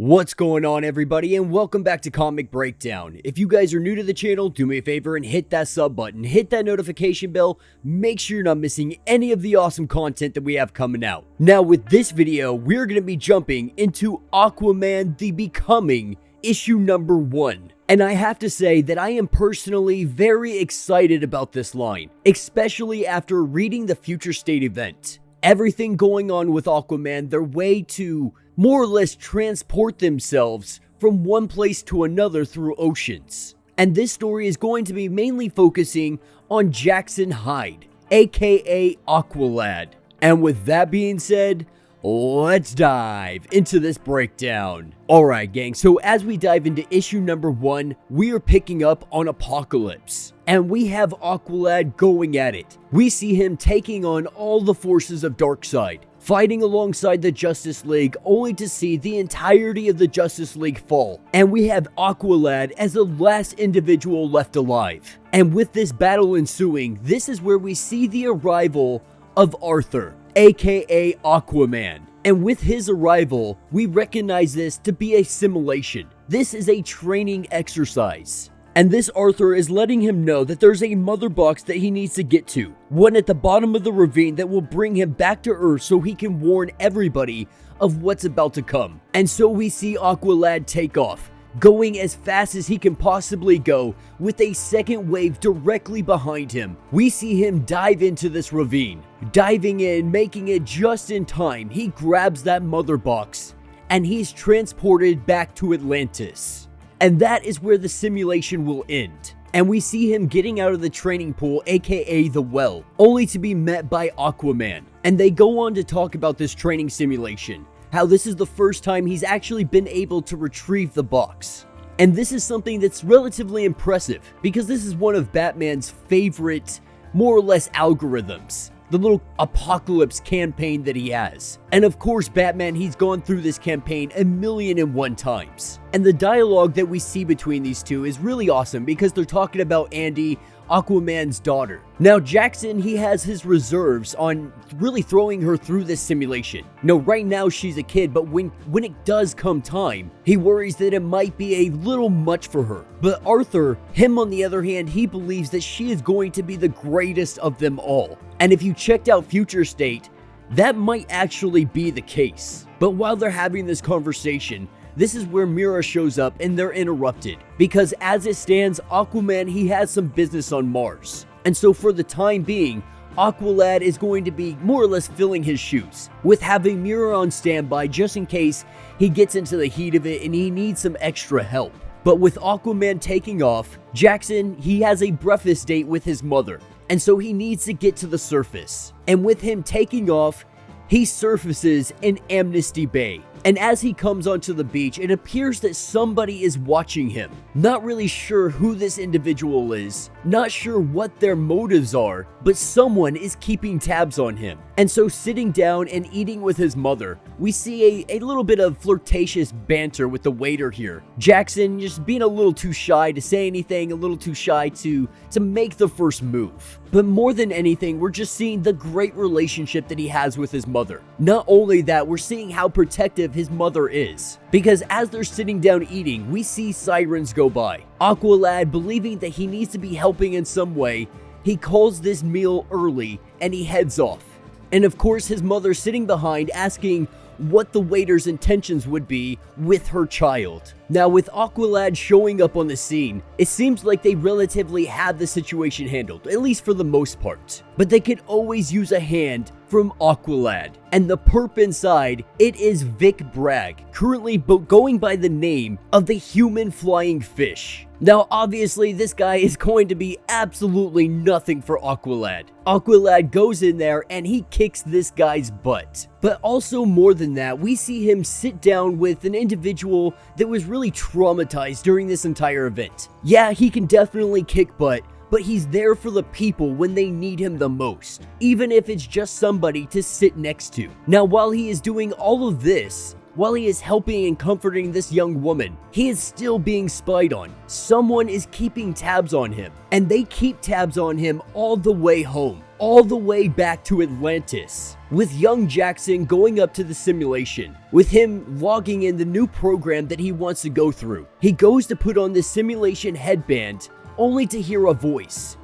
What's going on, everybody, and welcome back to Comic Breakdown. If you guys are new to the channel, do me a favor and hit that sub button, hit that notification bell, make sure you're not missing any of the awesome content that we have coming out. Now, with this video, we're going to be jumping into Aquaman The Becoming, issue number 1. And I have to say that I am personally very excited about this line, especially after reading the Future State event. Everything going on with Aquaman, their way to more or less transport themselves from one place to another through oceans. And this story is going to be mainly focusing on Jackson Hyde, aka Aqualad. And with that being said, let's dive into this breakdown. Alright gang, so as we dive into issue number 1, we are picking up on Apocalypse. And we have Aqualad going at it. We see him taking on all the forces of Darkseid, fighting alongside the Justice League only to see the entirety of the Justice League fall. And we have Aqualad as the last individual left alive. And with this battle ensuing, this is where we see the arrival of Arthur, aka Aquaman. And with his arrival, we recognize this to be a simulation. This is a training exercise. And this Arthur is letting him know that there's a mother box that he needs to get to, one at the bottom of the ravine that will bring him back to Earth so he can warn everybody of what's about to come. And so we see Aqualad take off, going as fast as he can possibly go with a second wave directly behind him. We see him dive into this ravine, diving in, making it just in time. He grabs that mother box and he's transported back to Atlantis. And that is where the simulation will end. And we see him getting out of the training pool, aka the well, only to be met by Aquaman. And they go on to talk about this training simulation, how this is the first time he's actually been able to retrieve the box. And this is something that's relatively impressive, because this is one of Batman's favorite, more or less, algorithms. The little apocalypse campaign that he has. And of course, Batman, he's gone through this campaign 1,000,001 times. And the dialogue that we see between these two is really awesome because they're talking about Andy, Aquaman's daughter. Now, Jackson, he has his reserves on really throwing her through this simulation. No, right now she's a kid, but when it does come time, he worries that it might be a little much for her. But Arthur, him on the other hand, he believes that she is going to be the greatest of them all. And if you checked out Future State, that might actually be the case. But while they're having this conversation, this is where Mira shows up and they're interrupted. Because as it stands, Aquaman, he has some business on Mars. And so for the time being, Aqualad is going to be more or less filling his shoes, with having Mira on standby just in case he gets into the heat of it and he needs some extra help. But with Aquaman taking off, Jackson, he has a breakfast date with his mother. And so he needs to get to the surface. And with him taking off, he surfaces in Amnesty Bay. And as he comes onto the beach, it appears that somebody is watching him. Not really sure who this individual is, not sure what their motives are, but someone is keeping tabs on him. And so sitting down and eating with his mother, we see a little bit of flirtatious banter with the waiter here. Jackson just being a little too shy to say anything, a little too shy to make the first move. But more than anything, we're just seeing the great relationship that he has with his mother. Not only that, we're seeing how protective his mother is. Because as they're sitting down eating, we see sirens go by. Aqualad, believing that he needs to be helping in some way, he calls this meal early and he heads off. And of course, his mother sitting behind asking what the waiter's intentions would be with her child. Now, with Aqualad showing up on the scene, it seems like they relatively have the situation handled, at least for the most part. But they could always use a hand from Aqualad. And the perp inside, it is Vic Bragg, currently going by the name of the Human Flying Fish. Now, obviously, this guy is going to be absolutely nothing for Aqualad. Aqualad goes in there and he kicks this guy's butt. But also more than that, we see him sit down with an individual that was really traumatized during this entire event. Yeah, he can definitely kick butt, but he's there for the people when they need him the most, even if it's just somebody to sit next to. Now, while he is doing all of this, while he is helping and comforting this young woman, he is still being spied on. Someone is keeping tabs on him, and they keep tabs on him all the way home. all the way back to Atlantis, with young Jackson going up to the simulation, with him logging in the new program that he wants to go through. He goes to put on the simulation headband, only to hear a voice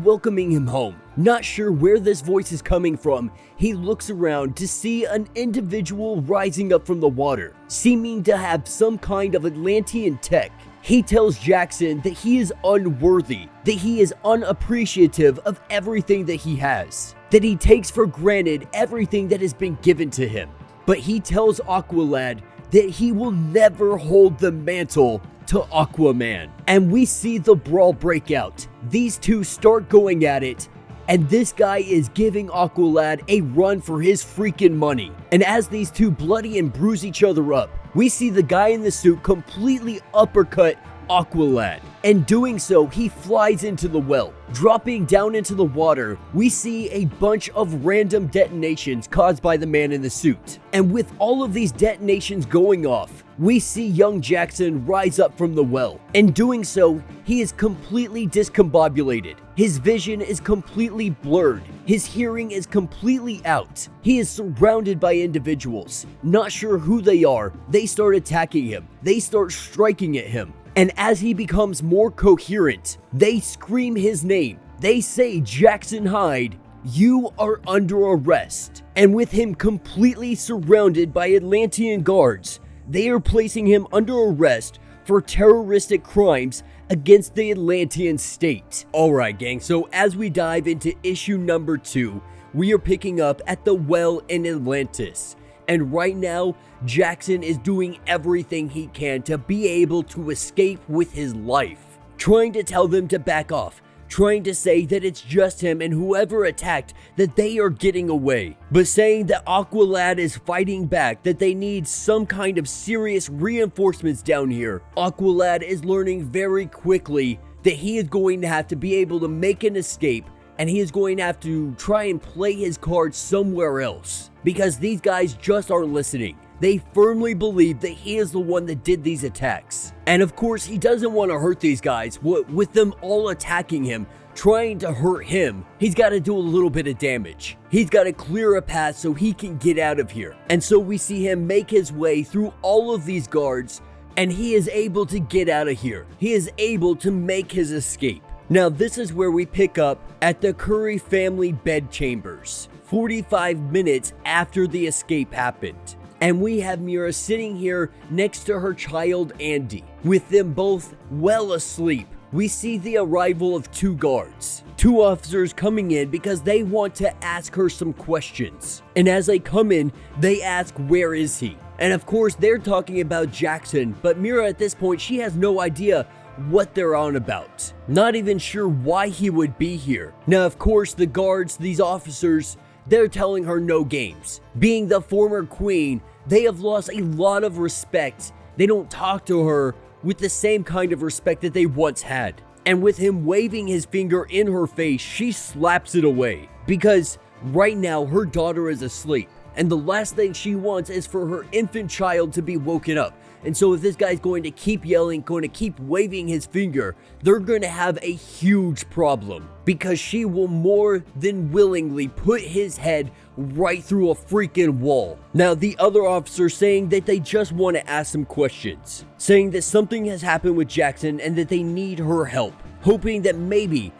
welcoming him home. Not sure where this voice is coming from, he looks around to see an individual rising up from the water, seeming to have some kind of Atlantean tech. He tells Jackson that he is unworthy, that he is unappreciative of everything that he has, that he takes for granted everything that has been given to him. But he tells Aqualad that he will never hold the mantle to Aquaman. And we see the brawl break out. These two start going at it, and this guy is giving Aqualad a run for his freaking money. And as these two bloody and bruise each other up, we see the guy in the suit completely uppercut Aqualad. And doing so, he flies into the well. Dropping down into the water, we see a bunch of random detonations caused by the man in the suit. And with all of these detonations going off, we see young Jackson rise up from the well. In doing so, he is completely discombobulated. His vision is completely blurred. His hearing is completely out. He is surrounded by individuals. Not sure who they are, they start attacking him. They start striking at him. And as he becomes more coherent, they scream his name. They say, "Jackson Hyde, you are under arrest." And with him completely surrounded by Atlantean guards, they are placing him under arrest for terroristic crimes against the Atlantean state. Alright gang, so as we dive into issue number 2, we are picking up at the well in Atlantis. And right now, Jackson is doing everything he can to be able to escape with his life. Trying to tell them to back off. Trying to say that it's just him and whoever attacked, that they are getting away. But saying that Aqualad is fighting back, that they need some kind of serious reinforcements down here. Aqualad is learning very quickly that he is going to have to be able to make an escape, and he is going to have to try and play his cards somewhere else, because these guys just aren't listening. They firmly believe that he is the one that did these attacks. And of course, he doesn't want to hurt these guys. With them all attacking him, trying to hurt him, he's got to do a little bit of damage. He's got to clear a path so he can get out of here. And so we see him make his way through all of these guards, and he is able to get out of here. He is able to make his escape. Now this is where we pick up at the Curry family bedchambers, 45 minutes after the escape happened. And we have Mira sitting here next to her child Andy, with them both well asleep. We see the arrival of 2 guards, 2 officers coming in because they want to ask her some questions. And as they come in, they ask, "Where is he?" And of course they're talking about Jackson, but Mira at this point, she has no idea what they're on about. Not even sure why he would be here. Now of course the guards, these officers, they're telling her no games. Being the former queen, they have lost a lot of respect. They don't talk to her with the same kind of respect that they once had. And with him waving his finger in her face, she slaps it away. Because right now her daughter is asleep, and the last thing she wants is for her infant child to be woken up. And so if this guy's going to keep yelling, going to keep waving his finger, they're going to have a huge problem, because she will more than willingly put his head right through a freaking wall. Now the other officer saying that they just want to ask some questions, saying that something has happened with Jackson and that they need her help, hoping that maybe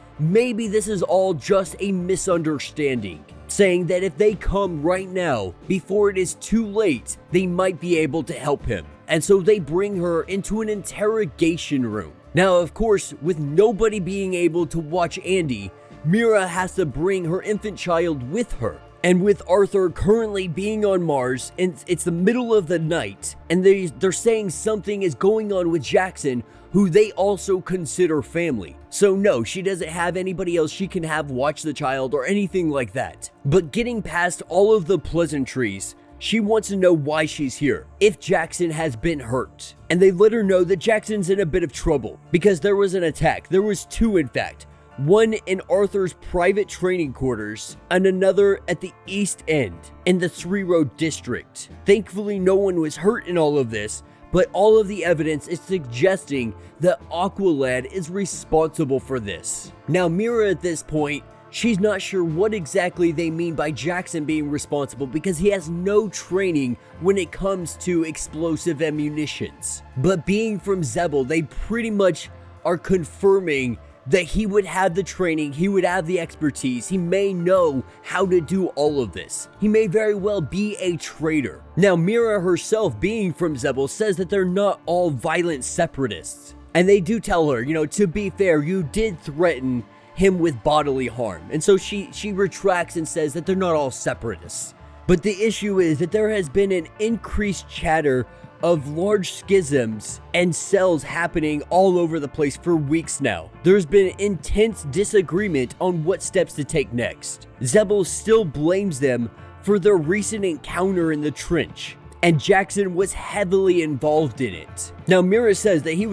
this is all just a misunderstanding. Saying that if they come right now, before it is too late, they might be able to help him. And so they bring her into an interrogation room. Now, of course, with nobody being able to watch Andy, Mira has to bring her infant child with her. And with Arthur currently being on Mars, and it's the middle of the night, and they're saying something is going on with Jackson, who they also consider family. So no, she doesn't have anybody else she can have watch the child or anything like that. But getting past all of the pleasantries, she wants to know why she's here, if Jackson has been hurt. And they let her know that Jackson's in a bit of trouble, because there was an attack. There was 2 in fact. One in Arthur's private training quarters, and another at the East End, in the 3 Road district. Thankfully no one was hurt in all of this, but all of the evidence is suggesting that Aqualad is responsible for this. Now Mira at this point, She's not sure what exactly they mean by Jackson being responsible because he has no training when it comes to explosive ammunitions. But being from Zebel, they pretty much are confirming that he would have the training, he would have the expertise, he may know how to do all of this. He may very well be a traitor. Now, Mira herself, being from Zebel, says that they're not all violent separatists. And they do tell her, to be fair, you did threaten him with bodily harm. And so she retracts and says that they're not all separatists. But the issue is that there has been an increased chatter of large schisms and cells happening all over the place for weeks now. There's been intense disagreement on what steps to take next. Zebel still blames them for their recent encounter in the trench, and Jackson was heavily involved in it. Now, Mira says that he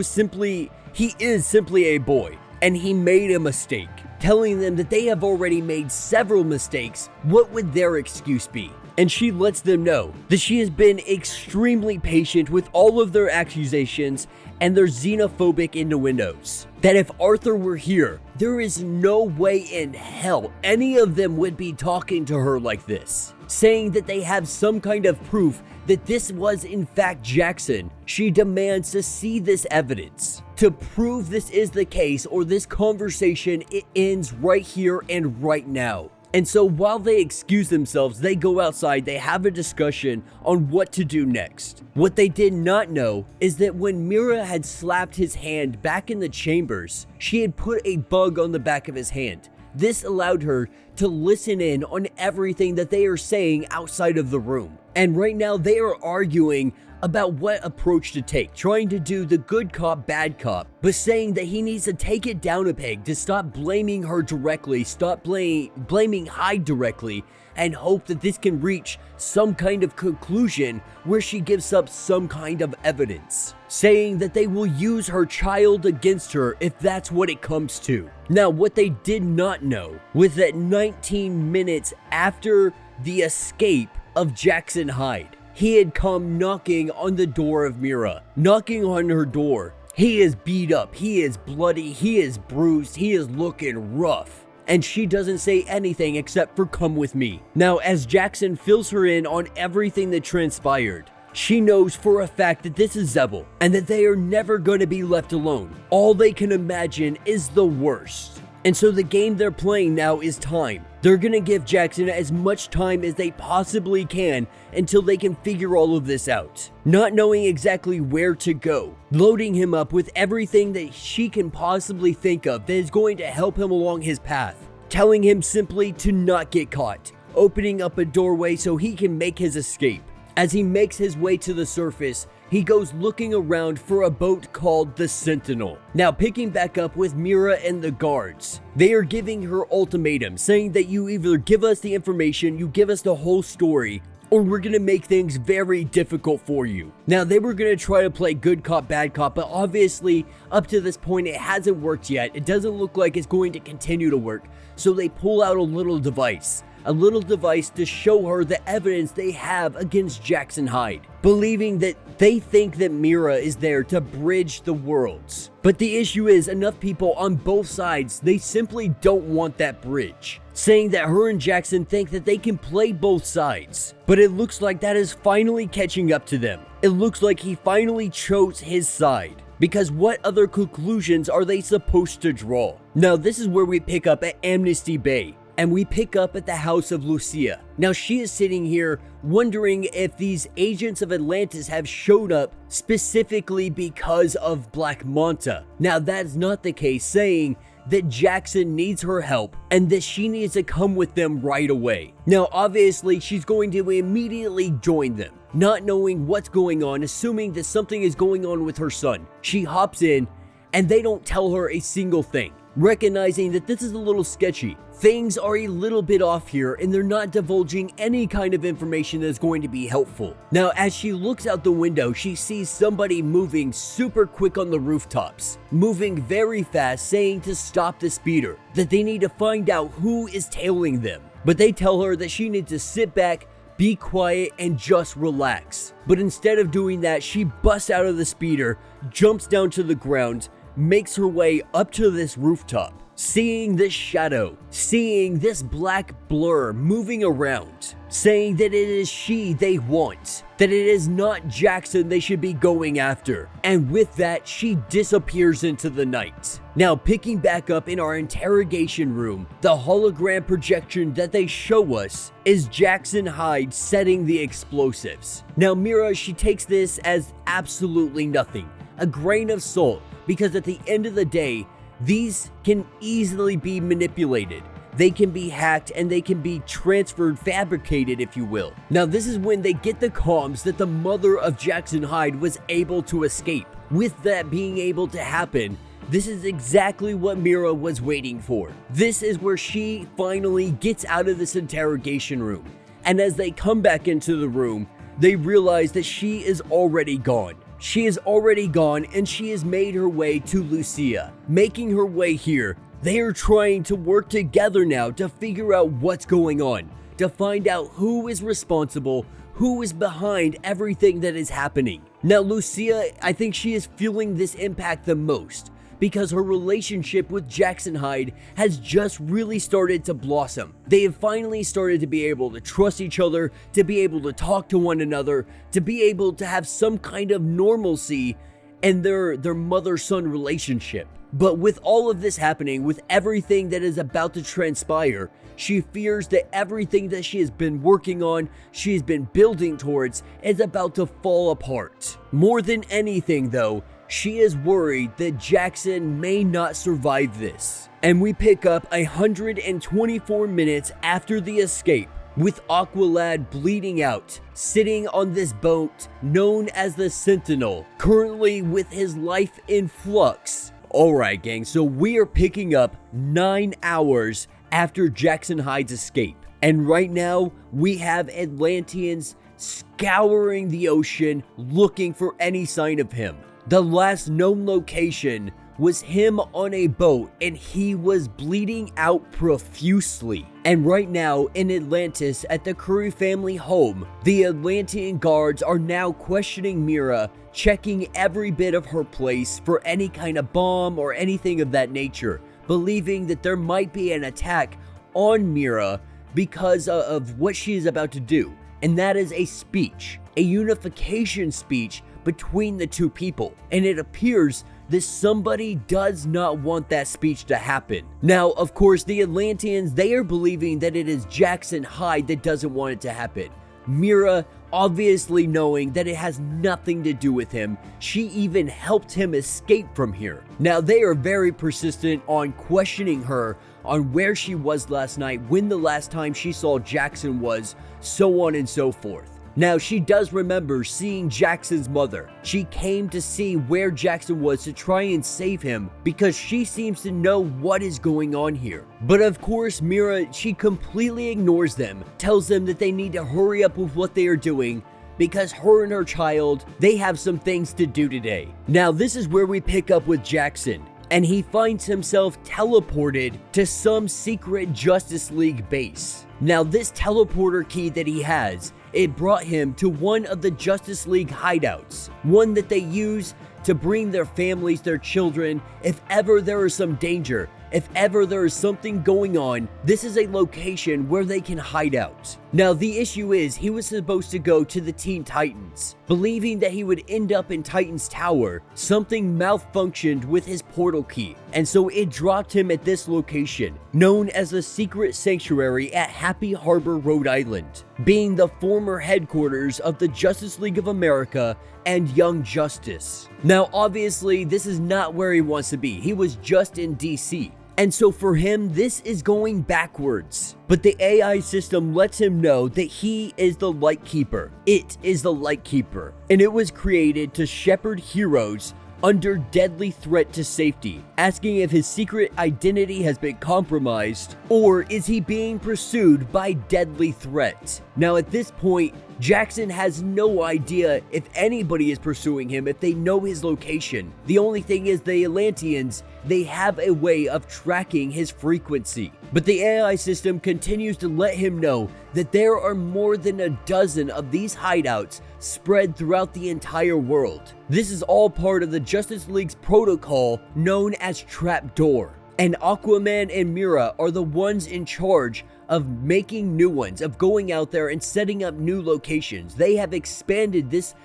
is simply a boy, and he made a mistake, telling them that they have already made several mistakes. What would their excuse be? And she lets them know that she has been extremely patient with all of their accusations and their xenophobic innuendos. That if Arthur were here, there is no way in hell any of them would be talking to her like this, saying that they have some kind of proof that this was in fact Jackson. She demands to see this evidence to prove this is the case, or this conversation, it ends right here and right now. And so while they excuse themselves, they go outside, they have a discussion on what to do next. What they did not know is that when Mira had slapped his hand back in the chambers, she had put a bug on the back of his hand. This allowed her to listen in on everything that they are saying outside of the room. And right now they are arguing about what approach to take, trying to do the good cop, bad cop, but saying that he needs to take it down a peg to stop blaming her directly, stop blaming Hyde directly, and hope that this can reach some kind of conclusion where she gives up some kind of evidence, saying that they will use her child against her if that's what it comes to. Now, what they did not know was that 19 minutes after the escape of Jackson Hyde, he had come knocking on the door of Mira, knocking on her door. He is beat up, he is bloody, he is bruised, he is looking rough. And she doesn't say anything except for come with me. Now, as Jackson fills her in on everything that transpired, she knows for a fact that this is Zebel and that they are never going to be left alone. All they can imagine is the worst. And so the game they're playing now is time. They're gonna give Jackson as much time as they possibly can until they can figure all of this out. Not knowing exactly where to go, loading him up with everything that she can possibly think of that is going to help him along his path. Telling him simply to not get caught, opening up a doorway so he can make his escape. As he makes his way to the surface, he goes looking around for a boat called the Sentinel. Now, picking back up with Mira and the guards, they are giving her ultimatum, saying that you either give us the information, you give us the whole story, or we're gonna make things very difficult for you. Now, they were gonna try to play good cop, bad cop, but obviously, up to this point, it hasn't worked yet. It doesn't look like it's going to continue to work, so they pull out a little device to show her the evidence they have against Jackson Hyde, believing that they think that Mira is there to bridge the worlds. But the issue is, enough people on both sides, they simply don't want that bridge, saying that her and Jackson think that they can play both sides. But it looks like that is finally catching up to them. It looks like he finally chose his side. Because what other conclusions are they supposed to draw? Now, this is where we pick up at Amnesty Bay. And we pick up at the house of Lucia. Now, she is sitting here wondering if these agents of Atlantis have showed up specifically because of Black Manta. Now, that's not the case, saying that Jackson needs her help and that she needs to come with them right away. Now, obviously, she's going to immediately join them, not knowing what's going on, assuming that something is going on with her son. She hops in and they don't tell her a single thing, recognizing that this is a little sketchy. Things are a little bit off here and they're not divulging any kind of information that's going to be helpful. Now, as she looks out the window, she sees somebody moving super quick on the rooftops, moving very fast, saying to stop the speeder, that they need to find out who is tailing them. But they tell her that she needs to sit back, be quiet, and just relax. But instead of doing that, she busts out of the speeder, jumps down to the ground, makes her way up to this rooftop, seeing this shadow, seeing this black blur moving around, saying that it is she they want, that it is not Jackson they should be going after. And with that, she disappears into the night. Now, picking back up in our interrogation room, the hologram projection that they show us is Jackson Hyde setting the explosives. Now, Mira, she takes this as absolutely nothing, a grain of salt, because at the end of the day, these can easily be manipulated. They can be hacked and they can be transferred, fabricated, if you will. Now, this is when they get the comms that the mother of Jackson Hyde was able to escape. With that being able to happen, this is exactly what Mira was waiting for. This is where she finally gets out of this interrogation room. And as they come back into the room, they realize that she is already gone. She is already gone and she has made her way to Lucia. Making her way here, they are trying to work together now to figure out what's going on, to find out who is responsible, who is behind everything that is happening. Now, Lucia, I think she is feeling this impact the most, because her relationship with Jackson Hyde has just really started to blossom. They have finally started to be able to trust each other, to be able to talk to one another, to be able to have some kind of normalcy in their mother-son relationship. But with all of this happening, with everything that is about to transpire, she fears that everything that she has been working on, she has been building towards, is about to fall apart. More than anything though, she is worried that Jackson may not survive this. And we pick up 124 minutes after the escape, with Aqualad bleeding out, sitting on this boat known as the Sentinel, currently with his life in flux. Alright gang, so we are picking up 9 hours after Jackson Hyde's escape. And right now, we have Atlanteans scouring the ocean looking for any sign of him. The last known location was him on a boat and he was bleeding out profusely. And right now in Atlantis at the Curry family home, the Atlantean guards are now questioning Mira, checking every bit of her place for any kind of bomb or anything of that nature, believing that there might be an attack on Mira because of what she is about to do. And that is a speech, a unification speech between the two people. And it appears that somebody does not want that speech to happen. Now, of course, the Atlanteans, they are believing that it is Jackson Hyde that doesn't want it to happen. Mira, obviously knowing that it has nothing to do with him, she even helped him escape from here. Now, they are very persistent on questioning her on where she was last night, when the last time she saw Jackson was, so on and so forth. Now, she does remember seeing Jackson's mother. She came to see where Jackson was to try and save him because she seems to know what is going on here. But of course, Mira, she completely ignores them, tells them that they need to hurry up with what they are doing because her and her child, they have some things to do today. Now, this is where we pick up with Jackson, and he finds himself teleported to some secret Justice League base. Now, this teleporter key that he has, it brought him to one of the Justice League hideouts, one that they use to bring their families, their children, if ever there is some danger, if ever there is something going on, this is a location where they can hide out. Now, the issue is he was supposed to go to the Teen Titans, believing that he would end up in Titan's Tower. Something malfunctioned with his portal key, and so it dropped him at this location, known as the Secret Sanctuary at Happy Harbor, Rhode Island, being the former headquarters of the Justice League of America and Young Justice. Now, obviously, this is not where he wants to be. He was just in DC. And so for him, this is going backwards. But the AI system lets him know that he is the Lightkeeper. It is the Lightkeeper. And it was created to shepherd heroes under deadly threat to safety, asking if his secret identity has been compromised or is he being pursued by deadly threat. Now, at this point, Jackson has no idea if anybody is pursuing him, if they know his location. The only thing is the Atlanteans, they have a way of tracking his frequency. But the AI system continues to let him know that there are more than a dozen of these hideouts spread throughout the entire world. This is all part of the Justice League's protocol known as Trapdoor. And Aquaman and Mira are the ones in charge of making new ones, of going out there and setting up new locations. They have expanded this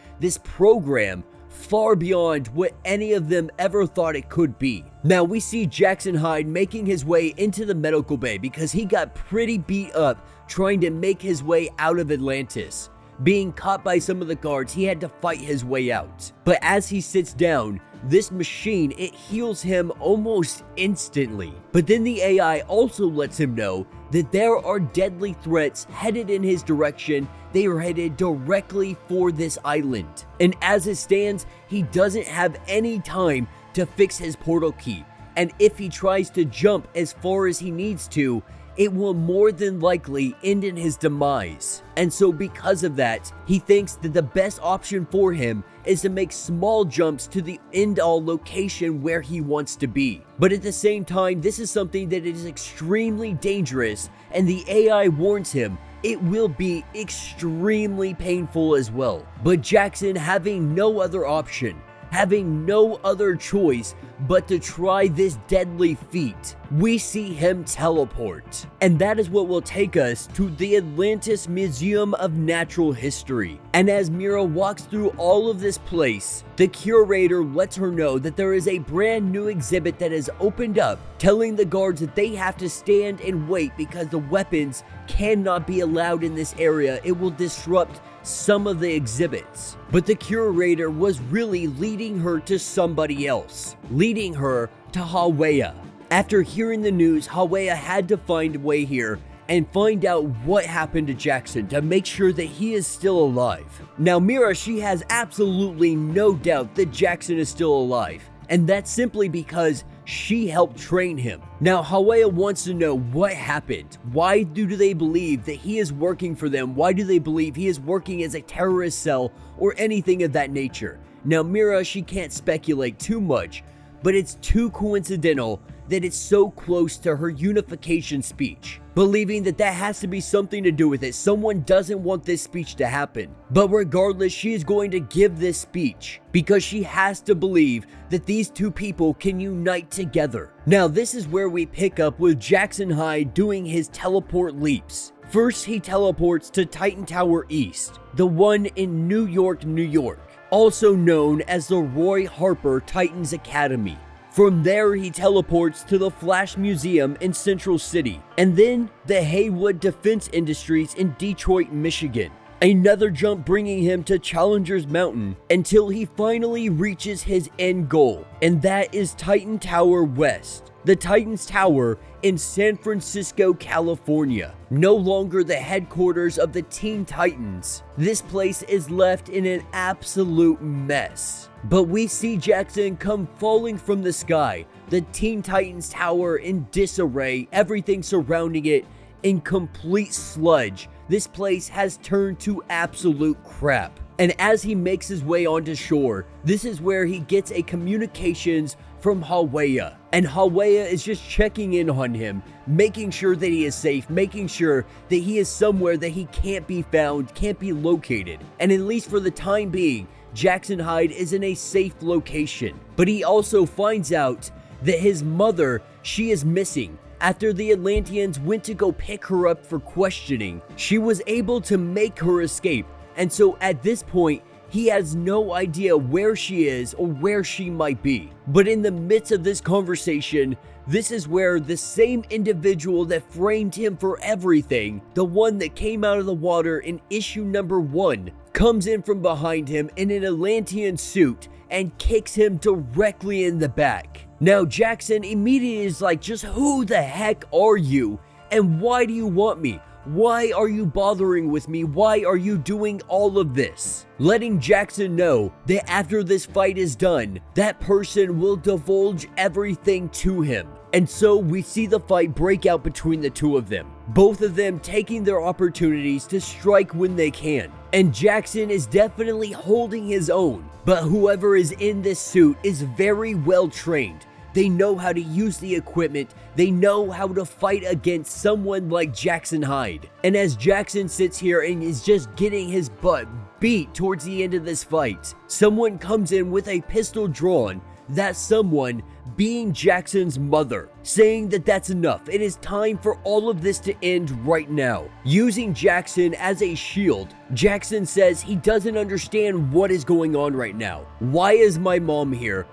program far beyond what any of them ever thought it could be. Now we see Jackson Hyde making his way into the medical bay because he got pretty beat up trying to make his way out of Atlantis. Being caught by some of the guards, he had to fight his way out. But as he sits down, this machine, it heals him almost instantly. But then the AI also lets him know that there are deadly threats headed in his direction. They are headed directly for this island. And as it stands, he doesn't have any time to fix his portal key. And if he tries to jump as far as he needs to, it will more than likely end in his demise. And so because of that, he thinks that the best option for him is to make small jumps to the end-all location where he wants to be. But at the same time, this is something that is extremely dangerous, and the AI warns him it will be extremely painful as well. But Jackson, having no other option, having no other choice but to try this deadly feat, we see him teleport. And that is what will take us to the Atlantis Museum of Natural History. And as Mira walks through all of this place, the curator lets her know that there is a brand new exhibit that has opened up, telling the guards that they have to stand and wait because the weapons cannot be allowed in this area. It will disrupt some of the exhibits. But the curator was really leading her to somebody else, leading her to Hawea. After hearing the news, Hawea had to find a way here and find out what happened to Jackson to make sure that he is still alive. Now Mira, she has absolutely no doubt that Jackson is still alive, and that's simply because she helped train him. Now Hawea wants to know what happened. Why do they believe that he is working for them? Why do they believe he is working as a terrorist cell or anything of that nature? Now Mira, she can't speculate too much, but it's too coincidental that it's so close to her unification speech, believing that that has to be something to do with it. Someone doesn't want this speech to happen. But regardless, she is going to give this speech because she has to believe that these two people can unite together. Now this is where we pick up with Jackson Hyde doing his teleport leaps. First, he teleports to Titan Tower East, the one in New York, New York, also known as the Roy Harper Titans Academy. From there, he teleports to the Flash Museum in Central City, and then the Haywood Defense Industries in Detroit, Michigan. Another jump bringing him to Challenger's Mountain until he finally reaches his end goal, and that is Titan Tower West, the Titans Tower in San Francisco, California. No longer the headquarters of the Teen Titans, this place is left in an absolute mess. But we see Jackson come falling from the sky, the Teen Titans Tower in disarray, everything surrounding it in complete sludge. This place has turned to absolute crap. And as he makes his way onto shore, this is where he gets a communications from Hawea. And Hawea is just checking in on him, making sure that he is safe, making sure that he is somewhere that he can't be found, can't be located. And at least for the time being, Jackson Hyde is in a safe location. But he also finds out that his mother, she is missing. After the Atlanteans went to go pick her up for questioning, she was able to make her escape. And so at this point, he has no idea where she is or where she might be. But in the midst of this conversation, this is where the same individual that framed him for everything, the one that came out of the water in issue number 1, comes in from behind him in an Atlantean suit and kicks him directly in the back. Now Jackson immediately is like, just who the heck are you? And why do you want me? Why are you bothering with me? Why are you doing all of this? Letting Jackson know that after this fight is done, that person will divulge everything to him. And so we see the fight break out between the two of them, both of them taking their opportunities to strike when they can. And Jackson is definitely holding his own, but whoever is in this suit is very well trained. They know how to use the equipment. They know how to fight against someone like Jackson Hyde. And as Jackson sits here and is just getting his butt beat towards the end of this fight, someone comes in with a pistol drawn, that someone being Jackson's mother, saying that that's enough. It is time for all of this to end right now. Using Jackson as a shield, Jackson says he doesn't understand what is going on right now. Why is my mom here?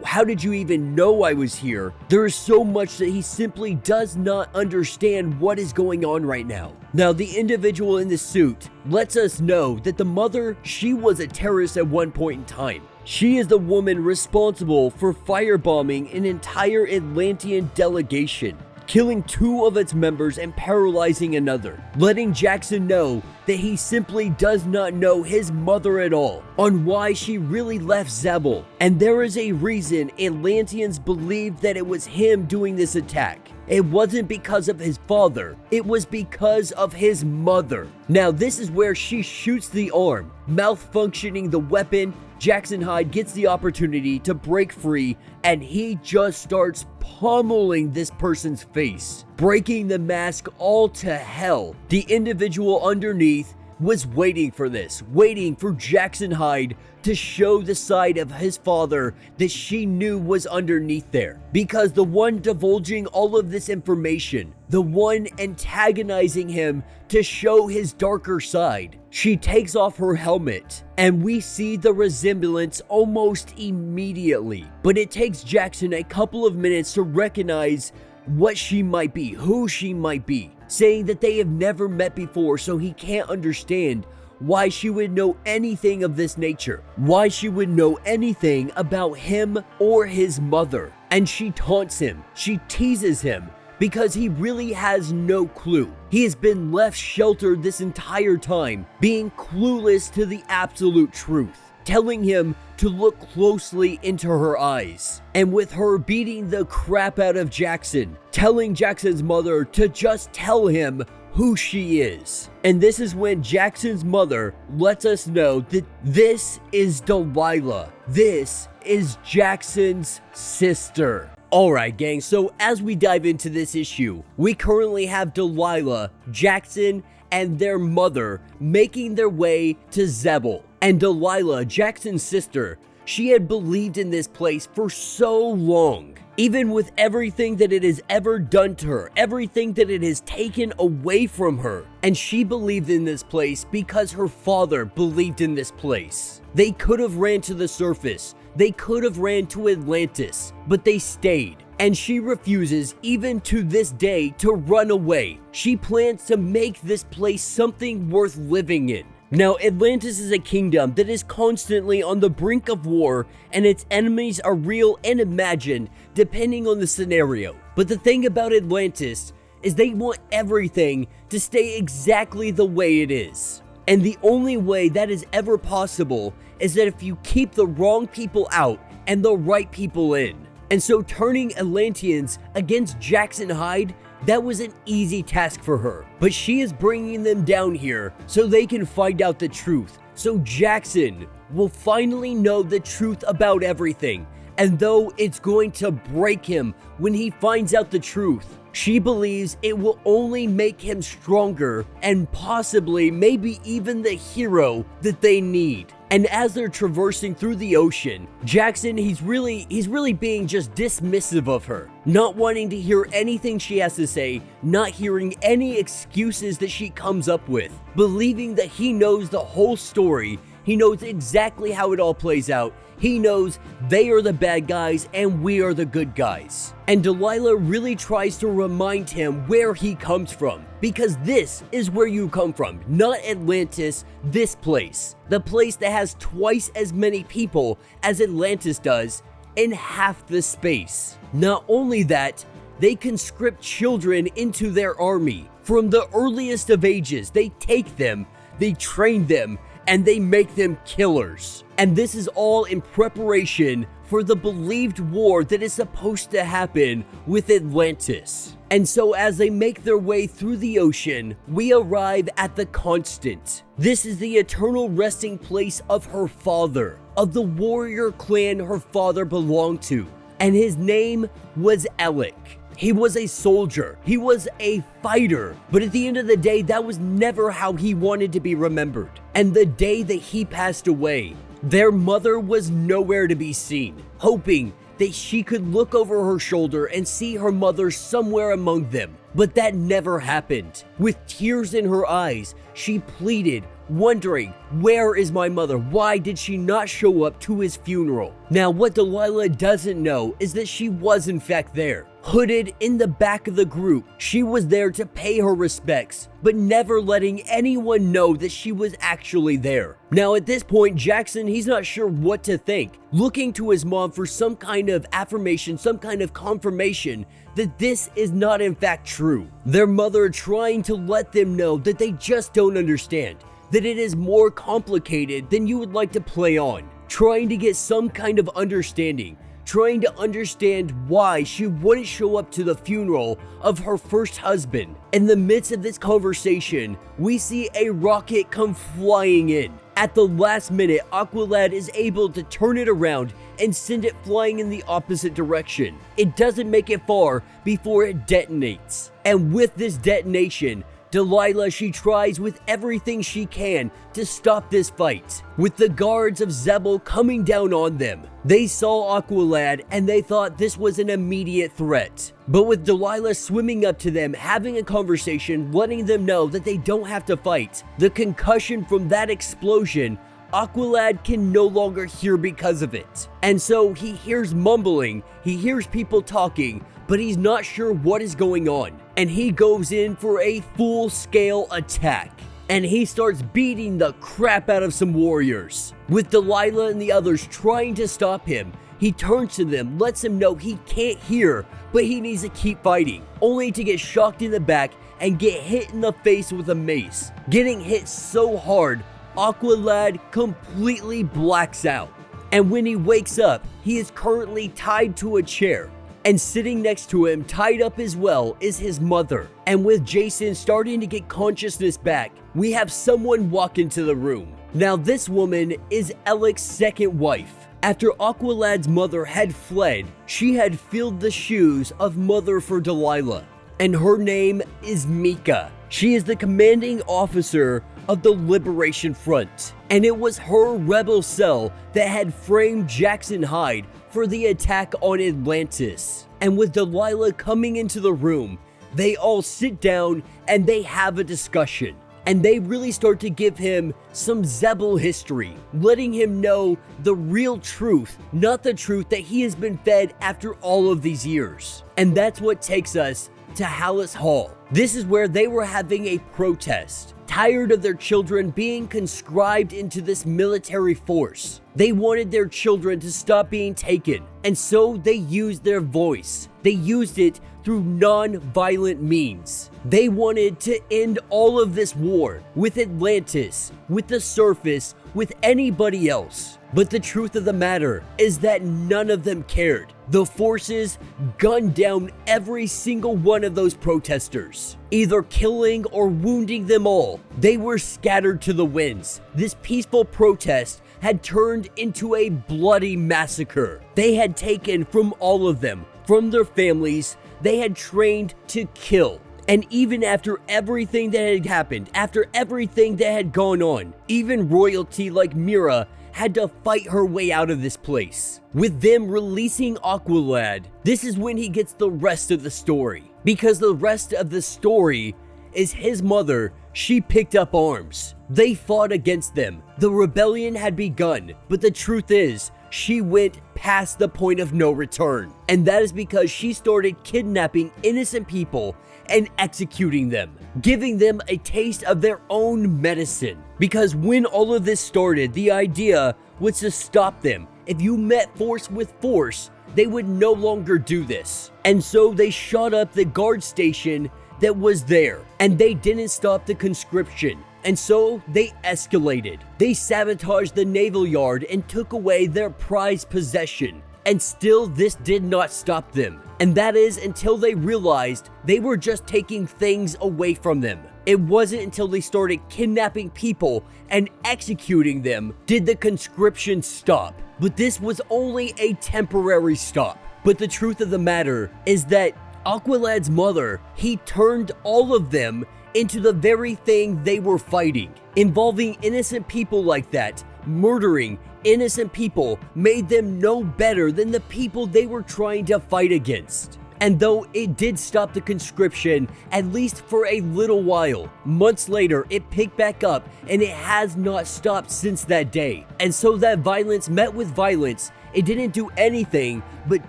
How did you even know I was here? There is so much that he simply does not understand what is going on right now. Now, the individual in the suit lets us know that the mother, she was a terrorist at one point in time. She is the woman responsible for firebombing an entire Atlantean delegation, killing 2 of its members and paralyzing another, letting Jackson know that he simply does not know his mother at all, on why she really left Zebel. And there is a reason Atlanteans believed that it was him doing this attack. It wasn't because of his father, it was because of his mother. Now, this is where she shoots the arm, malfunctioning the weapon. Jackson Hyde gets the opportunity to break free, and he just starts pummeling this person's face, breaking the mask all to hell. The individual underneath was waiting for this, waiting for Jackson Hyde to show the side of his father that she knew was underneath there. Because the one divulging all of this information, the one antagonizing him to show his darker side, she takes off her helmet, and we see the resemblance almost immediately. But it takes Jackson a couple of minutes to recognize what she might be, who she might be, saying that they have never met before, so he can't understand why she would know anything of this nature, why she would know anything about him or his mother. And she taunts him, she teases him, because he really has no clue. He has been left sheltered this entire time, being clueless to the absolute truth, telling him to look closely into her eyes. And with her beating the crap out of Jackson, telling Jackson's mother to just tell him who she is. And this is when Jackson's mother lets us know that this is Delilah. This is Jackson's sister. Alright gang, so as we dive into this issue, we currently have Delilah, Jackson, and their mother making their way to Zebel. And Delilah, Jackson's sister, she had believed in this place for so long. Even with everything that it has ever done to her, everything that it has taken away from her. And she believed in this place because her father believed in this place. They could have ran to the surface. They could have ran to Atlantis, but they stayed. And she refuses, even to this day, to run away. She plans to make this place something worth living in. Now, Atlantis is a kingdom that is constantly on the brink of war, and its enemies are real and imagined, depending on the scenario. But the thing about Atlantis is they want everything to stay exactly the way it is. And the only way that is ever possible is that if you keep the wrong people out and the right people in. And so turning Atlanteans against Jackson Hyde, that was an easy task for her. But she is bringing them down here so they can find out the truth. So Jackson will finally know the truth about everything. And though it's going to break him when he finds out the truth, she believes it will only make him stronger and possibly maybe even the hero that they need. And as they're traversing through the ocean, Jackson, he's really being just dismissive of her, not wanting to hear anything she has to say, not hearing any excuses that she comes up with, believing that he knows the whole story. He knows exactly how it all plays out. He knows they are the bad guys and we are the good guys. And Delilah really tries to remind him where he comes from, because this is where you come from, not Atlantis, this place. The place that has twice as many people as Atlantis does in half the space. Not only that, they conscript children into their army. From the earliest of ages, they take them, they train them, and they make them killers. And this is all in preparation for the believed war that is supposed to happen with Atlantis. And so as they make their way through the ocean, we arrive at the Constant. This is the eternal resting place of her father, of the warrior clan her father belonged to. And his name was Alec. He was a soldier, he was a fighter, but at the end of the day, that was never how he wanted to be remembered. And the day that he passed away, Their mother was nowhere to be seen, hoping that she could look over her shoulder and see her mother somewhere among them. But that never happened. With tears in her eyes, she pleaded, wondering, where is my mother? Why did she not show up to his funeral? Now, what Delilah doesn't know is that she was in fact there. Hooded in the back of the group, she was there to pay her respects, but never letting anyone know that she was actually there. Now at this point, Jackson, he's not sure what to think, looking to his mom for some kind of affirmation, some kind of confirmation that this is not in fact true. Their mother trying to let them know that they just don't understand, that it is more complicated than you would like to play on, trying to get some kind of understanding, trying to understand why she wouldn't show up to the funeral of her first husband. In the midst of this conversation, we see a rocket come flying in. At the last minute, Aqualad is able to turn it around and send it flying in the opposite direction. It doesn't make it far before it detonates. And with this detonation, Delilah, she tries with everything she can to stop this fight. With the guards of Zebel coming down on them, they saw Aqualad and they thought this was an immediate threat. But with Delilah swimming up to them, having a conversation, letting them know that they don't have to fight, the concussion from that explosion, Aqualad can no longer hear because of it. And so he hears mumbling, he hears people talking, but he's not sure what is going on. And he goes in for a full-scale attack. And he starts beating the crap out of some warriors. With Delilah and the others trying to stop him, he turns to them, lets them know he can't hear, but he needs to keep fighting, only to get shocked in the back and get hit in the face with a mace. Getting hit so hard, Aqualad completely blacks out. And when he wakes up, he is currently tied to a chair. And sitting next to him, tied up as well, is his mother. And with Jason starting to get consciousness back, we have someone walk into the room. Now this woman is Alec's second wife. After Aqualad's mother had fled, she had filled the shoes of mother for Delilah. And her name is Mika. She is the commanding officer of the Liberation Front. And it was her rebel cell that had framed Jackson Hyde for the attack on Atlantis. And with Delilah coming into the room, they all sit down and they have a discussion. And they really start to give him some Zebel history, letting him know the real truth, not the truth that he has been fed after all of these years. And that's what takes us to Hallis Hall. This is where they were having a protest, tired of their children being conscribed into this military force. They wanted their children to stop being taken, and so they used their voice. They used it through non-violent means. They wanted to end all of this war with Atlantis, with the surface, with anybody else. But the truth of the matter is that none of them cared. The forces gunned down every single one of those protesters, either killing or wounding them all. They were scattered to the winds. This peaceful protest had turned into a bloody massacre. They had taken from all of them, from their families, they had trained to kill. And even after everything that had happened, after everything that had gone on, even royalty like Mira had to fight her way out of this place. With them releasing Aqualad, this is when he gets the rest of the story. Because the rest of the story is his mother, she picked up arms. They fought against them. The rebellion had begun, but the truth is, she went past the point of no return. And that is because she started kidnapping innocent people and executing them, giving them a taste of their own medicine. Because when all of this started, the idea was to stop them. If you met force with force, they would no longer do this. And so they shot up the guard station that was there, and they didn't stop the conscription. And so they escalated. They sabotaged the naval yard and took away their prized possession. And still this did not stop them. And that is until they realized they were just taking things away from them. It wasn't until they started kidnapping people and executing them did the conscription stop. But this was only a temporary stop. But the truth of the matter is that Aqualad's mother, he turned all of them into the very thing they were fighting. Involving innocent people like that, murdering innocent people made them no better than the people they were trying to fight against. And though it did stop the conscription, at least for a little while, months later it picked back up and it has not stopped since that day. And so that violence met with violence. It didn't do anything but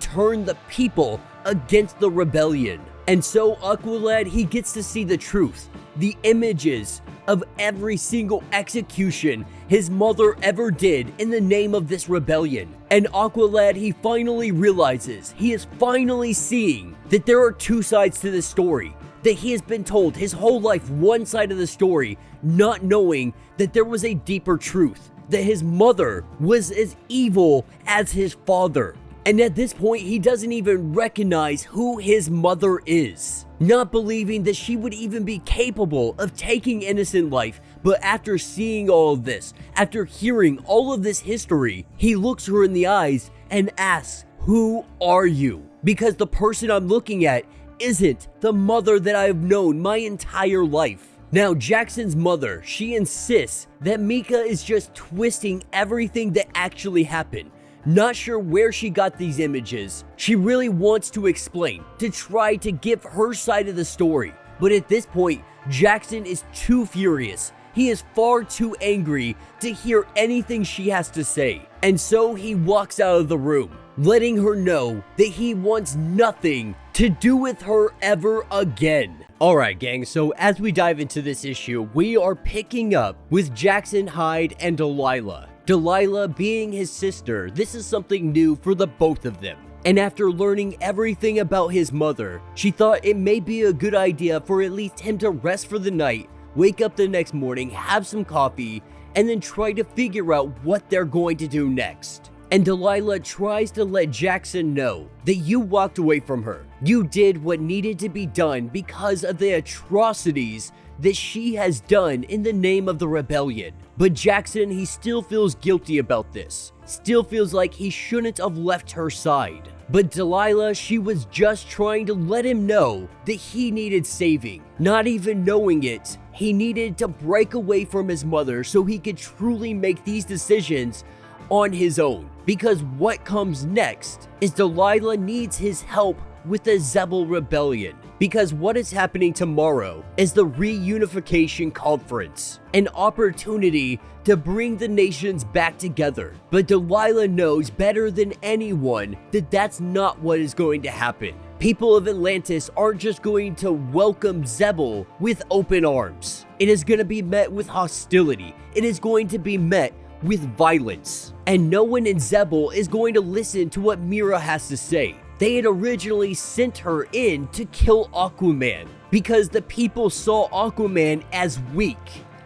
turn the people against the rebellion. And so Aqualad, he gets to see the truth, the images of every single execution his mother ever did in the name of this rebellion. And Aqualad, he finally realizes, he is finally seeing that there are two sides to this story, that he has been told his whole life one side of the story, not knowing that there was a deeper truth, that his mother was as evil as his father. And at this point, he doesn't even recognize who his mother is, not believing that she would even be capable of taking innocent life. But after seeing all of this, after hearing all of this history, he looks her in the eyes and asks, "Who are you?" Because the person I'm looking at isn't the mother that I have known my entire life. Now, Jackson's mother, she insists that Mika is just twisting everything that actually happened. Not sure where she got these images. She really wants to explain, to try to give her side of the story. But at this point, Jackson is too furious. He is far too angry to hear anything she has to say. And so he walks out of the room, letting her know that he wants nothing to do with her ever again. Alright gang, so as we dive into this issue, we are picking up with Jackson, Hyde, and Delilah. Delilah being his sister, this is something new for the both of them. And after learning everything about his mother, she thought it may be a good idea for at least him to rest for the night, wake up the next morning, have some coffee, and then try to figure out what they're going to do next. And Delilah tries to let Jackson know that you walked away from her. You did what needed to be done because of the atrocities that she has done in the name of the rebellion. But Jackson, he still feels guilty about this. Still feels like he shouldn't have left her side. But Delilah, she was just trying to let him know that he needed saving. Not even knowing it, he needed to break away from his mother so he could truly make these decisions on his own. Because what comes next is Delilah needs his help with the Zebel rebellion. Because what is happening tomorrow is the reunification conference, an opportunity to bring the nations back together. But Delilah knows better than anyone that that's not what is going to happen. People of Atlantis aren't just going to welcome Zebel with open arms. It is going to be met with hostility. It is going to be met with violence. And no one in Zebel is going to listen to what Mira has to say. They had originally sent her in to kill Aquaman because the people saw Aquaman as weak,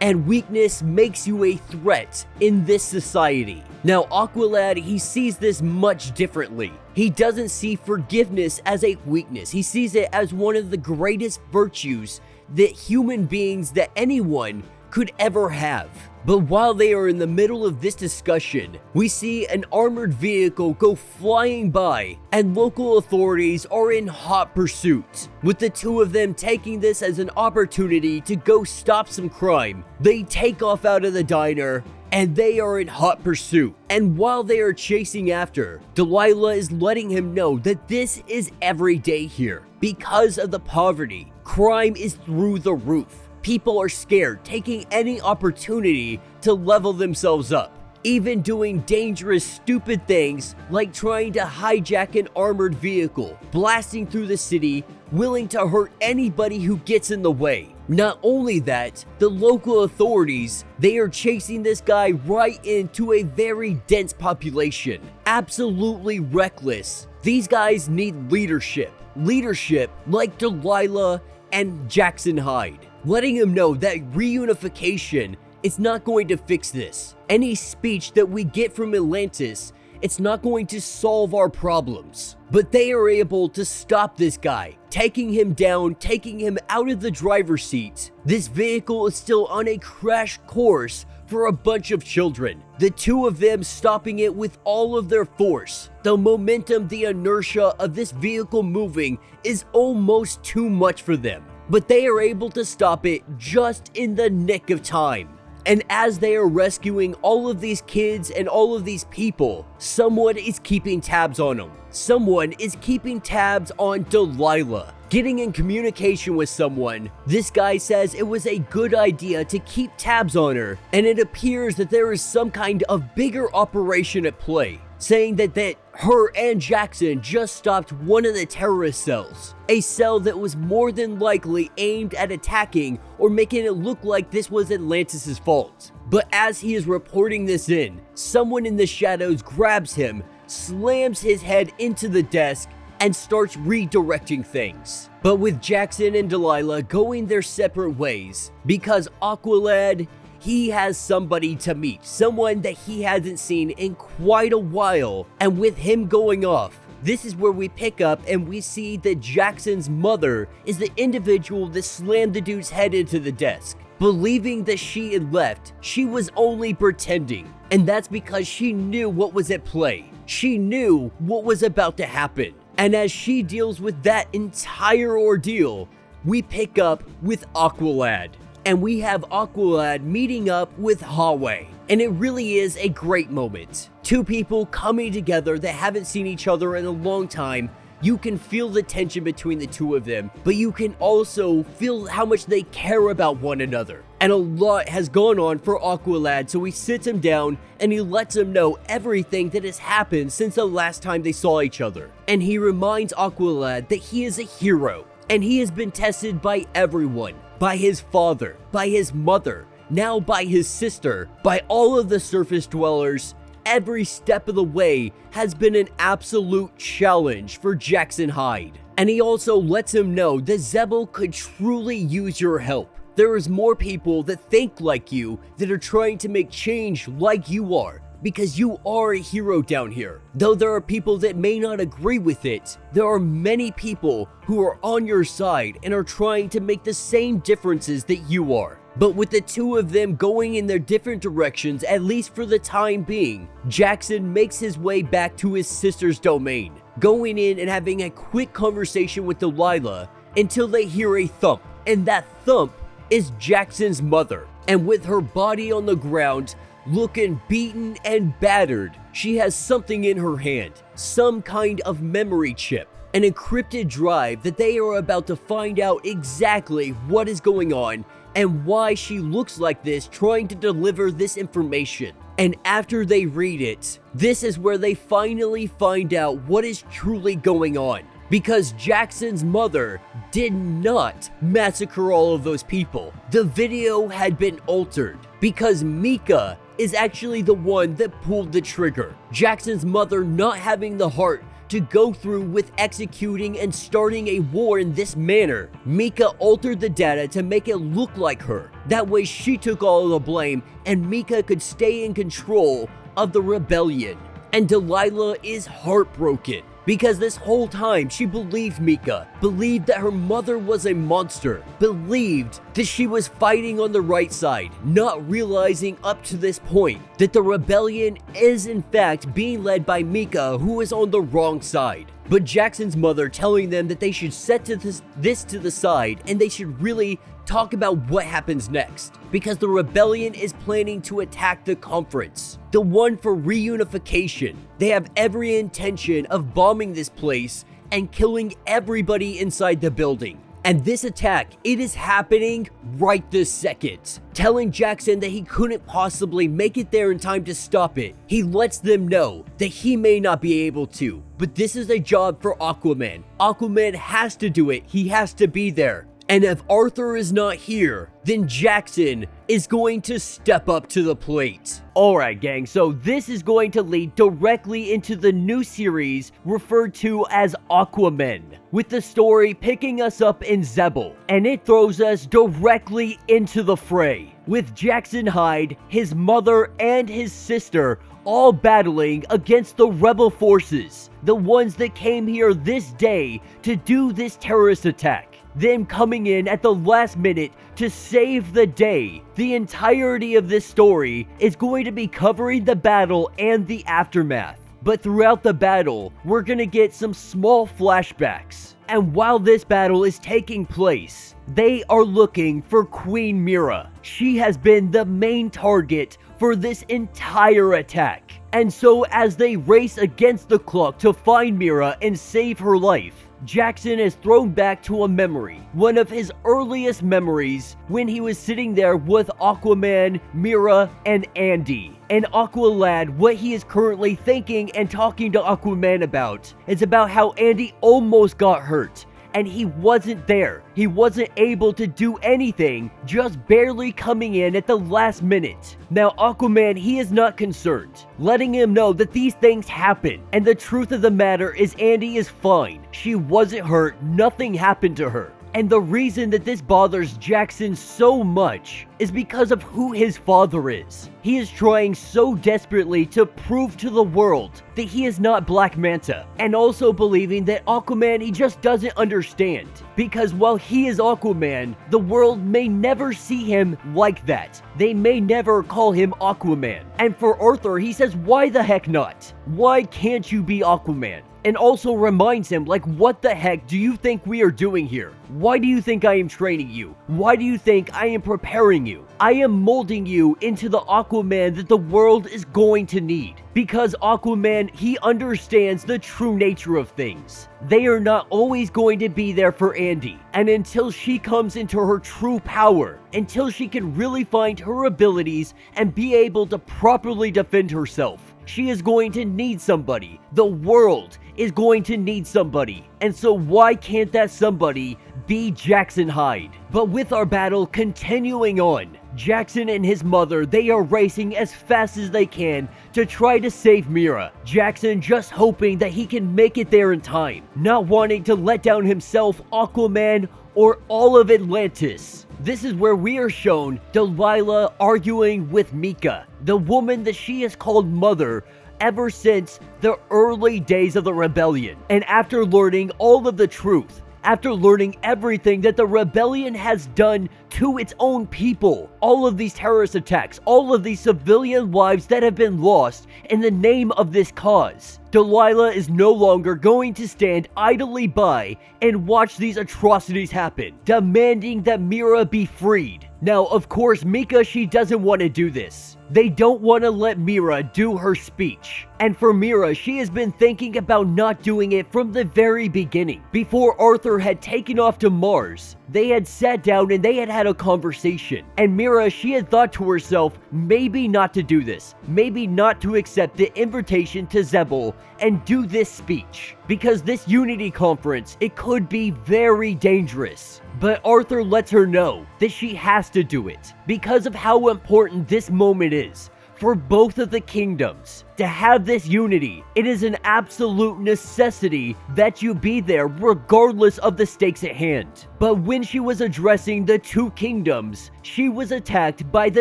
and weakness makes you a threat in this society. Now Aqualad, he sees this much differently. He doesn't see forgiveness as a weakness. He sees it as one of the greatest virtues that human beings, that anyone could ever have. But while they are in the middle of this discussion, we see an armored vehicle go flying by, and local authorities are in hot pursuit. With the two of them taking this as an opportunity to go stop some crime, they take off out of the diner, and they are in hot pursuit. And while they are chasing after, Delilah is letting him know that this is every day here. Because of the poverty, crime is through the roof. People are scared, taking any opportunity to level themselves up. Even doing dangerous, stupid things like trying to hijack an armored vehicle, blasting through the city, willing to hurt anybody who gets in the way. Not only that, the local authorities, they are chasing this guy right into a very dense population. Absolutely reckless. These guys need leadership. Leadership like Delilah and Jackson Hyde. Letting him know that reunification is not going to fix this. Any speech that we get from Atlantis, it's not going to solve our problems. But they are able to stop this guy, taking him down, taking him out of the driver's seat. This vehicle is still on a crash course for a bunch of children. The two of them stopping it with all of their force. The momentum, the inertia of this vehicle moving is almost too much for them. But they are able to stop it just in the nick of time. And as they are rescuing all of these kids and all of these people, someone is keeping tabs on them. Someone is keeping tabs on Delilah. Getting in communication with someone, this guy says it was a good idea to keep tabs on her, and it appears that there is some kind of bigger operation at play, saying that her and Jackson just stopped one of the terrorist cells, a cell that was more than likely aimed at attacking or making it look like this was Atlantis' fault. But as he is reporting this in, someone in the shadows grabs him, slams his head into the desk, and starts redirecting things. But with Jackson and Delilah going their separate ways, because Aqualad, he has somebody to meet, someone that he hasn't seen in quite a while, and with him going off, this is where we pick up and we see that Jackson's mother is the individual that slammed the dude's head into the desk. Believing that she had left, she was only pretending, and that's because she knew what was at play. She knew what was about to happen. And as she deals with that entire ordeal, we pick up with Aqualad. And we have Aqualad meeting up with Hyde. And it really is a great moment. Two people coming together that haven't seen each other in a long time. You can feel the tension between the two of them, but you can also feel how much they care about one another. And a lot has gone on for Aqualad, so he sits him down and he lets him know everything that has happened since the last time they saw each other. And he reminds Aqualad that he is a hero, and he has been tested by everyone, by his father, by his mother, now by his sister, by all of the surface dwellers. Every step of the way has been an absolute challenge for Jackson Hyde. And he also lets him know that Zebel could truly use your help. There is more people that think like you, that are trying to make change like you are, because you are a hero down here. Though there are people that may not agree with it, there are many people who are on your side and are trying to make the same differences that you are. But with the two of them going in their different directions, at least for the time being, Jackson makes his way back to his sister's domain, going in and having a quick conversation with Delilah until they hear a thump. And that thump is Jackson's mother. And with her body on the ground, looking beaten and battered, she has something in her hand, some kind of memory chip, an encrypted drive that they are about to find out exactly what is going on and why she looks like this, trying to deliver this information. And after they read it, this is where they finally find out what is truly going on. Because Jackson's mother did not massacre all of those people. The video had been altered because Mika is actually the one that pulled the trigger. Jackson's mother not having the heart to go through with executing and starting a war in this manner. Mika altered the data to make it look like her. That way she took all of the blame and Mika could stay in control of the rebellion. And Delilah is heartbroken because this whole time she believed Mika, believed that her mother was a monster, believed that she was fighting on the right side, not realizing up to this point that the rebellion is in fact being led by Mika, who is on the wrong side. But Jackson's mother telling them that they should set this to the side and they should really talk about what happens next, because the rebellion is planning to attack the conference, the one for reunification. They have every intention of bombing this place and killing everybody inside the building. And this attack, it is happening right this second. Telling Jackson that he couldn't possibly make it there in time to stop it. He lets them know that he may not be able to, but this is a job for Aquaman. Aquaman has to do it. He has to be there. And if Arthur is not here, then Jackson is going to step up to the plate. Alright gang, so this is going to lead directly into the new series referred to as Aquamen, with the story picking us up in Zebel, and it throws us directly into the fray, with Jackson Hyde, his mother, and his sister all battling against the rebel forces, the ones that came here this day to do this terrorist attack. Them coming in at the last minute to save the day. The entirety of this story is going to be covering the battle and the aftermath. But throughout the battle, we're gonna get some small flashbacks And while this battle is taking place, they are looking for Queen Mira. She has been the main target for this entire attack. And so as they race against the clock to find Mira and save her life, Jackson is thrown back to a memory, one of his earliest memories, when he was sitting there with Aquaman, Mira, and Andy. And Aqualad, what he is currently thinking and talking to Aquaman about is about how Andy almost got hurt. And he wasn't there. He wasn't able to do anything, just barely coming in at the last minute. Now Aquaman, he is not concerned, letting him know that these things happen. And the truth of the matter is Andy is fine. She wasn't hurt, nothing happened to her. And the reason that this bothers Jackson so much is because of who his father is. He is trying so desperately to prove to the world that he is not Black Manta, and also believing that Aquaman, he just doesn't understand. Because while he is Aquaman, the world may never see him like that. They may never call him Aquaman. And for Arthur, he says, why the heck not? Why can't you be Aquaman? And also reminds him, like, what the heck do you think we are doing here? Why do you think I am training you? Why do you think I am preparing you? I am molding you into the Aquaman that the world is going to need. Because Aquaman, he understands the true nature of things. They are not always going to be there for Andy. And until she comes into her true power, until she can really find her abilities and be able to properly defend herself, she is going to need somebody. The world is going to need somebody. And so why can't that somebody be Jackson Hyde? But with our battle continuing on, Jackson and his mother, they are racing as fast as they can to try to save Mira. Jackson just hoping that he can make it there in time, not wanting to let down himself, Aquaman, or all of Atlantis. This is where we are shown Delilah arguing with Mika, the woman that she has called mother ever since the early days of the rebellion. And after learning all of the truth, after learning everything that the rebellion has done to its own people, all of these terrorist attacks, all of these civilian lives that have been lost in the name of this cause, Delilah is no longer going to stand idly by and watch these atrocities happen, demanding that Mira be freed. Now, of course, Mika, she doesn't want to do this. They don't want to let Mira do her speech. And for Mira, she has been thinking about not doing it from the very beginning. Before Arthur had taken off to Mars, they had sat down and they had had a conversation. And Mira, she had thought to herself, maybe not to do this. Maybe not to accept the invitation to Zebul and do this speech. Because this Unity conference, it could be very dangerous. But Arthur lets her know that she has to do it because of how important this moment is for both of the kingdoms. To have this unity, it is an absolute necessity that you be there regardless of the stakes at hand. But when she was addressing the two kingdoms, she was attacked by the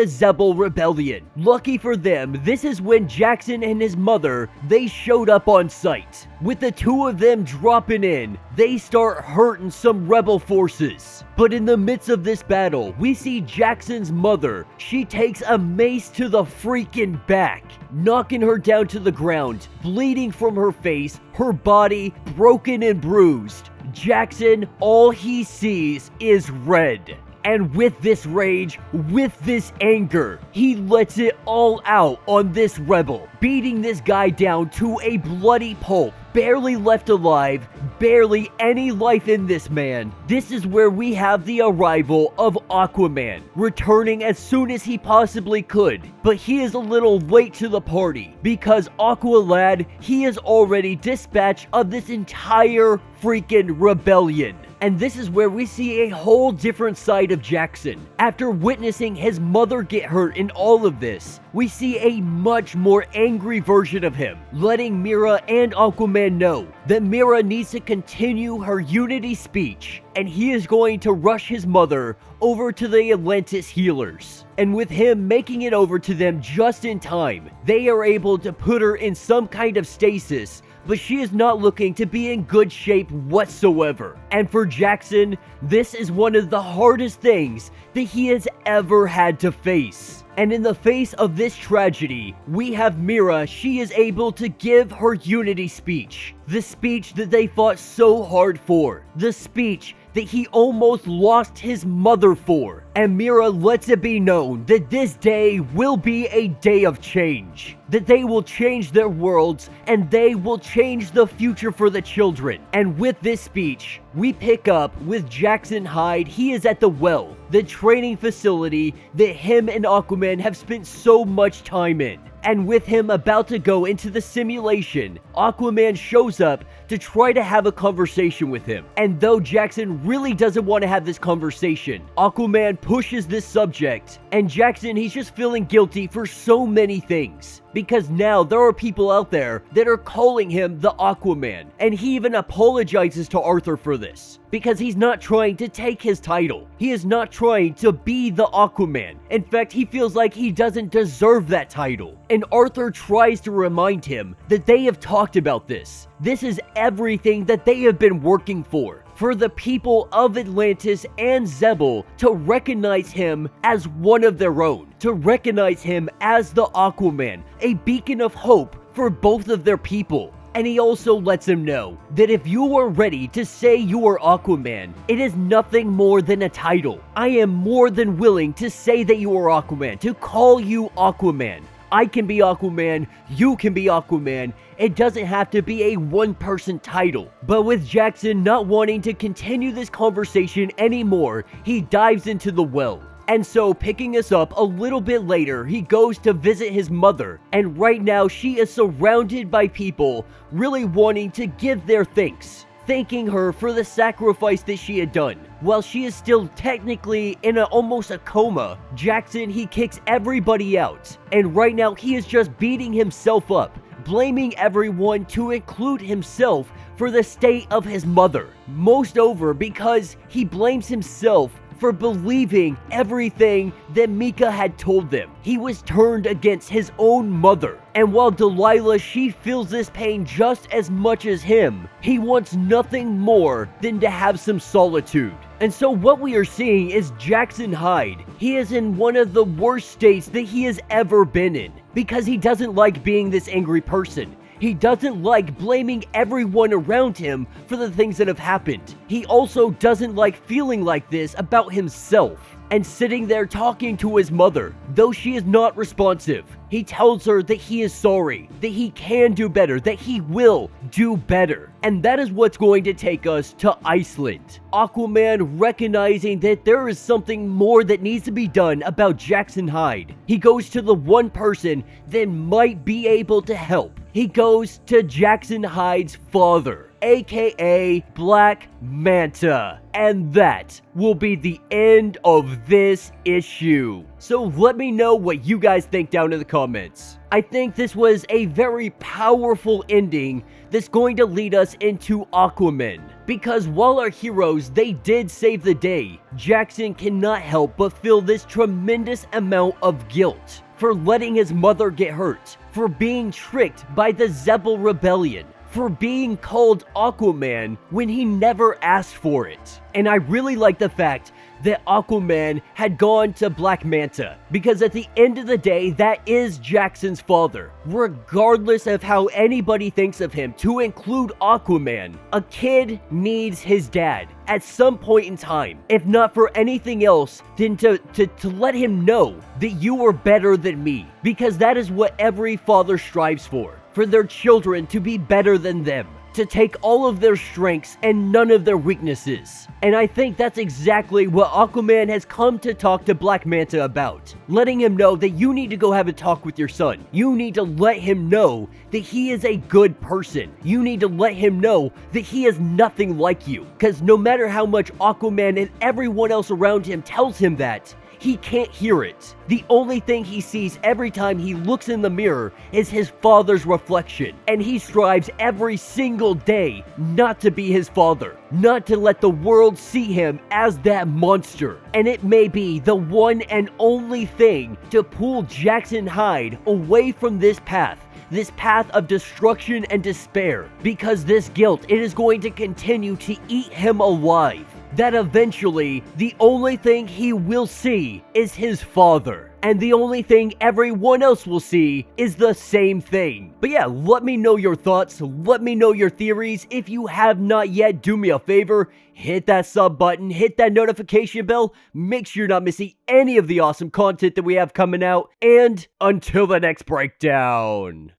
Zebul rebellion. Lucky for them, this is when Jackson and his mother, they showed up on site. With the two of them dropping in, they start hurting some rebel forces. But in the midst of this battle, we see Jackson's mother. She takes a mace to the freaking back, knocking her down to the ground, bleeding from her face, her body broken and bruised. Jackson, all he sees is red. And with this rage, with this anger, he lets it all out on this rebel, beating this guy down to a bloody pulp, barely left alive, barely any life in this man. This is where we have the arrival of Aquaman, returning as soon as he possibly could. But he is a little late to the party, because Aqualad, he is already dispatched of this entire freaking rebellion. And this is where we see a whole different side of Jackson. After witnessing his mother get hurt in all of this, we see a much more angry version of him, letting Mira and Aquaman know that Mira needs to continue her unity speech, and he is going to rush his mother over to the Atlantis healers. And with him making it over to them just in time, they are able to put her in some kind of stasis, but she is not looking to be in good shape whatsoever. And for Jackson, this is one of the hardest things that he has ever had to face. And in the face of this tragedy, we have Mira. She is able to give her unity speech. The speech that they fought so hard for. The speech that he almost lost his mother for. And Mira lets it be known that this day will be a day of change. That they will change their worlds and they will change the future for the children. And with this speech, we pick up with Jackson Hyde. He is at the well, the training facility that him and Aquaman have spent so much time in. And with him about to go into the simulation, Aquaman shows up to try to have a conversation with him. And though Jackson really doesn't want to have this conversation, Aquaman pushes this subject. And Jackson, he's just feeling guilty for so many things. Because now there are people out there that are calling him the Aquaman. And he even apologizes to Arthur for this. Because he's not trying to take his title. He is not trying to be the Aquaman. In fact, he feels like he doesn't deserve that title. And Arthur tries to remind him that they have talked about this. This is everything that they have been working for the people of Atlantis and Zebel to recognize him as one of their own, to recognize him as the Aquaman, a beacon of hope for both of their people. And he also lets him know that if you are ready to say you are Aquaman, it is nothing more than a title. I am more than willing to say that you are Aquaman, to call you Aquaman. I can be Aquaman, you can be Aquaman. It doesn't have to be a one-person title. But with Jackson not wanting to continue this conversation anymore, he dives into the well. And so, picking us up a little bit later, he goes to visit his mother. And right now, she is surrounded by people really wanting to give their thanks. Thanking her for the sacrifice that she had done. While she is still technically in almost a coma, Jackson, he kicks everybody out. And right now, he is just beating himself up, blaming everyone to include himself for the state of his mother. Most over because he blames himself for believing everything that Mika had told them. He was turned against his own mother. And while Delilah, she feels this pain just as much as him, he wants nothing more than to have some solitude. And so what we are seeing is Jackson Hyde. He is in one of the worst states that he has ever been in, because he doesn't like being this angry person. He doesn't like blaming everyone around him for the things that have happened. He also doesn't like feeling like this about himself. And sitting there talking to his mother, though she is not responsive, he tells her that he is sorry, that he can do better, that he will do better. And that is what's going to take us to Iceland. Aquaman recognizing that there is something more that needs to be done about Jackson Hyde. He goes to the one person that might be able to help. He goes to Jackson Hyde's father, aka Black Manta. And that will be the end of this issue. So let me know what you guys think down in the comments. I think this was a very powerful ending that's going to lead us into Aquaman. Because while our heroes, they did save the day, Jackson cannot help but feel this tremendous amount of guilt for letting his mother get hurt, for being tricked by the Zebel Rebellion, for being called Aquaman when he never asked for it. And I really like the fact that Aquaman had gone to Black Manta, because at the end of the day, that is Jackson's father. Regardless of how anybody thinks of him, to include Aquaman, a kid needs his dad at some point in time, if not for anything else than to let him know that you are better than me, because that is what every father strives for their children to be better than them, to take all of their strengths and none of their weaknesses. And I think that's exactly what Aquaman has come to talk to Black Manta about, letting him know that you need to go have a talk with your son. You need to let him know that he is a good person. You need to let him know that he is nothing like you, because no matter how much Aquaman and everyone else around him tells him that, he can't hear it. The only thing he sees every time he looks in the mirror is his father's reflection. And he strives every single day not to be his father, not to let the world see him as that monster. And it may be the one and only thing to pull Jackson Hyde away from this path of destruction and despair, because this guilt, it is going to continue to eat him alive. that eventually the only thing he will see is his father. And the only thing everyone else will see is the same thing. But yeah, let me know your thoughts, let me know your theories. If you have not yet, do me a favor, hit that sub button, hit that notification bell, make sure you're not missing any of the awesome content that we have coming out, and until the next breakdown.